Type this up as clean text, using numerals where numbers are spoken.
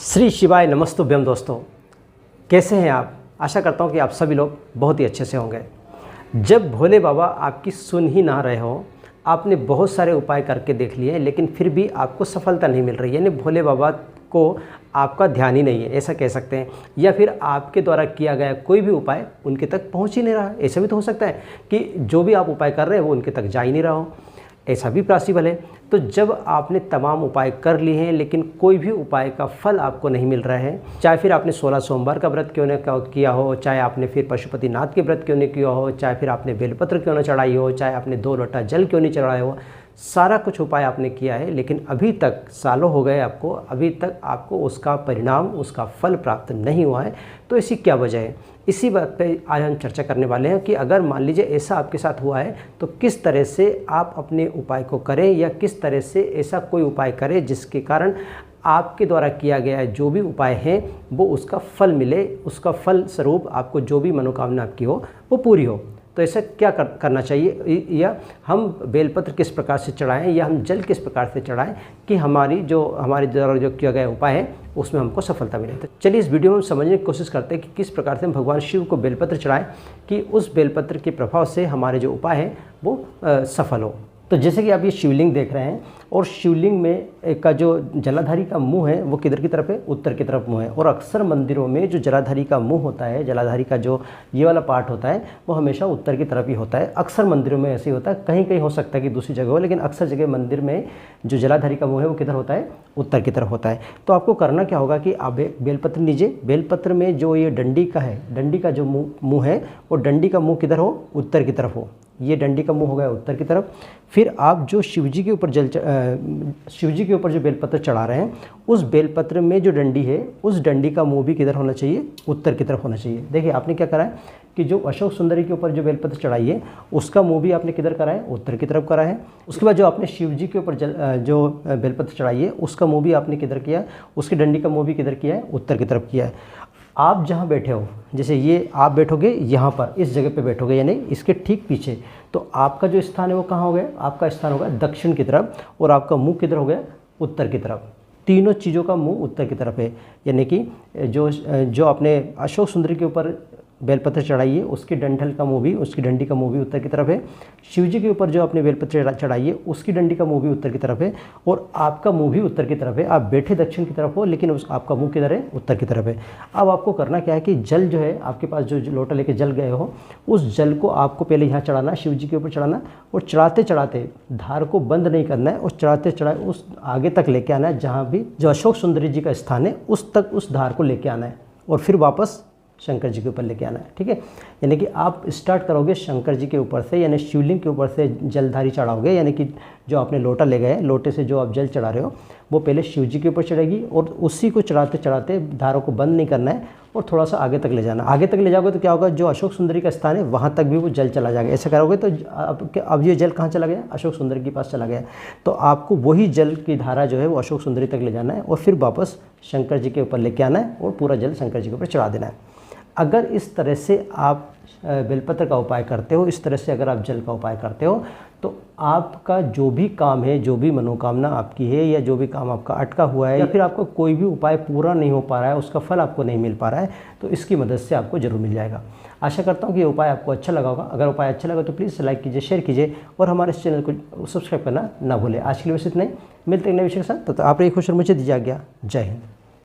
श्री शिवाय नमस्तुभ्यम दोस्तों, कैसे हैं आप। आशा करता हूं कि आप सभी लोग बहुत ही अच्छे से होंगे। जब भोले बाबा आपकी सुन ही ना रहे हो, आपने बहुत सारे उपाय करके देख लिए लेकिन फिर भी आपको सफलता नहीं मिल रही, यानी भोले बाबा को आपका ध्यान ही नहीं है, ऐसा कह सकते हैं। या फिर आपके द्वारा किया गया कोई भी उपाय उनके तक पहुंच ही नहीं रहा। ऐसा भी तो हो सकता है कि जो भी आप उपाय कर रहे हैं वो उनके तक जा ही नहीं रहा हो, ऐसा भी पॉसिबल है। तो जब आपने तमाम उपाय कर लिए हैं लेकिन कोई भी उपाय का फल आपको नहीं मिल रहा है, चाहे फिर आपने 16 सोमवार का व्रत क्यों न किया हो, चाहे आपने फिर पशुपतिनाथ के व्रत क्यों नहीं किया हो, चाहे फिर आपने बेलपत्र क्यों न चढ़ाई हो, चाहे आपने 2 लोटा जल क्यों नहीं चढ़ाया हो, सारा कुछ उपाय आपने किया है लेकिन अभी तक सालों हो गए आपको, अभी तक आपको उसका परिणाम, उसका फल प्राप्त नहीं हुआ है। तो ऐसी क्या वजह है, इसी बात पे आज हम चर्चा करने वाले हैं कि अगर मान लीजिए ऐसा आपके साथ हुआ है तो किस तरह से आप अपने उपाय को करें, या किस तरह से ऐसा कोई उपाय करें जिसके कारण आपके द्वारा किया गया जो भी उपाय है वो उसका फल मिले, उसका फल स्वरूप आपको जो भी मनोकामना आपकी हो वो पूरी हो। तो ऐसा क्या करना चाहिए, या हम बेलपत्र किस प्रकार से चढ़ाएं, या हम जल किस प्रकार से चढ़ाएं कि हमारे द्वारा जो किया गया उपाय है उसमें हमको सफलता मिले। तो चलिए इस वीडियो में हम समझने की कोशिश करते हैं कि किस प्रकार से हम भगवान शिव को बेलपत्र चढ़ाएं कि उस बेलपत्र के प्रभाव से हमारे जो उपाय है वो सफल हो। तो जैसे कि आप ये शिवलिंग देख रहे हैं, और शिवलिंग में का जो जलाधारी का मुंह है वो किधर की तरफ है, उत्तर की तरफ मुंह है। और अक्सर मंदिरों में जो जलाधारी का मुंह होता है, जलाधारी का जो ये वाला पार्ट होता है वो हमेशा उत्तर की तरफ ही होता है। अक्सर मंदिरों में ऐसे ही होता है, कहीं कहीं हो सकता है कि दूसरी जगह हो, लेकिन अक्सर जगह मंदिर में जो जलाधारी का मुंह है वो किधर होता है, उत्तर की तरफ होता है। तो आपको करना क्या होगा कि आप बेलपत्र लीजिए, बेलपत्र में जो ये डंडी का है, डंडी का जो मुँह है वो डंडी का मुँह किधर हो, उत्तर की तरफ हो। ये डंडी का मुंह हो गया उत्तर की तरफ। फिर आप जो शिवजी के ऊपर शिवजी के ऊपर जो बेलपत्र चढ़ा रहे हैं, उस बेलपत्र में जो डंडी है उस डंडी का मुंह भी किधर होना चाहिए, उत्तर की तरफ होना चाहिए। देखिए आपने क्या करा है कि जो अशोक सुंदरी के ऊपर जो बेलपत्र चढ़ाई है उसका मुंह भी आपने किधर करा है, उत्तर की तरफ करा है। उसके बाद जो आपने शिवजी के ऊपर जो बेलपत्र चढ़ाई है उसका मुंह भी आपने किधर किया है, उसकी डंडी का मुंह भी किधर किया है, उत्तर की तरफ किया है। आप जहाँ बैठे हो, जैसे ये आप बैठोगे यहाँ पर, इस जगह पे बैठोगे यानी इसके ठीक पीछे, तो आपका जो स्थान है वो कहाँ हो गया, आपका स्थान होगा दक्षिण की तरफ, और आपका मुंह किधर हो गया, उत्तर की तरफ। तीनों चीज़ों का मुंह उत्तर की तरफ है, यानी कि जो आपने अशोक सुंदरी के ऊपर बेलपत्र चढ़ाई है उसकी डंठल का मुंह भी, उसकी डंडी का मुंह भी उत्तर की तरफ है। शिवजी के ऊपर जो आपने बेलपत्र चढ़ाई है उसकी डंडी का मुंह भी उत्तर की तरफ है, और आपका मुंह भी उत्तर की तरफ है। आप बैठे दक्षिण की तरफ हो लेकिन आपका मुंह किधर है, उत्तर की तरफ है। अब आपको करना क्या है कि जल जो है आपके पास, जो लोटा लेके जल गए हो, उस जल को आपको पहले यहाँ चढ़ाना, शिवजी के ऊपर चढ़ाना, और चढ़ाते चढ़ाते धार को बंद नहीं करना है, और चढ़ाते चढ़ाते उस आगे तक लेके आना है जहाँ भी जो अशोक सुंदरी जी का स्थान है उस तक उस धार को लेके आना है, और फिर वापस शंकर जी के ऊपर लेके आना है। ठीक है, यानी कि आप स्टार्ट करोगे शंकर जी के ऊपर से, यानी शिवलिंग के ऊपर से जलधारी चढ़ाओगे, यानी कि जो आपने लोटा ले गए, लोटे से जो आप जल चढ़ा रहे हो वो पहले शिव जी के ऊपर चढ़ेगी, और उसी को चढ़ाते चढ़ाते धारों को बंद नहीं करना है और थोड़ा सा आगे तक ले जाना। आगे तक ले जाओगे तो क्या होगा, जो अशोक सुंदरी का स्थान है वहाँ तक भी वो जल चला जाएगा। ऐसा करोगे तो अब ये जल कहाँ चला गया, अशोक सुंदरी के पास चला गया। तो आपको वही जल की धारा जो है वो अशोक सुंदरी तक ले जाना है, और फिर वापस शंकर जी के ऊपर लेके आना है, और पूरा जल शंकर जी के ऊपर चढ़ा देना है। अगर इस तरह से आप बेलपत्र का उपाय करते हो, इस तरह से अगर आप जल का उपाय करते हो, तो आपका जो भी काम है, जो भी मनोकामना आपकी है, या जो भी काम आपका अटका हुआ है, या फिर आपका कोई भी उपाय पूरा नहीं हो पा रहा है, उसका फल आपको नहीं मिल पा रहा है, तो इसकी मदद से आपको जरूर मिल जाएगा। आशा करता हूँ कि ये उपाय आपको अच्छा लगा होगा। अगर उपाय अच्छा लगा तो प्लीज़ लाइक कीजिए, शेयर कीजिए, और हमारे इस चैनल को सब्सक्राइब करना ना भूलें। आज के लिए बस इतना ही, मिलते हैं नए विषय के साथ। तो आप रहिए खुश और मुझे दीजिए आज्ञा। जय हिंद।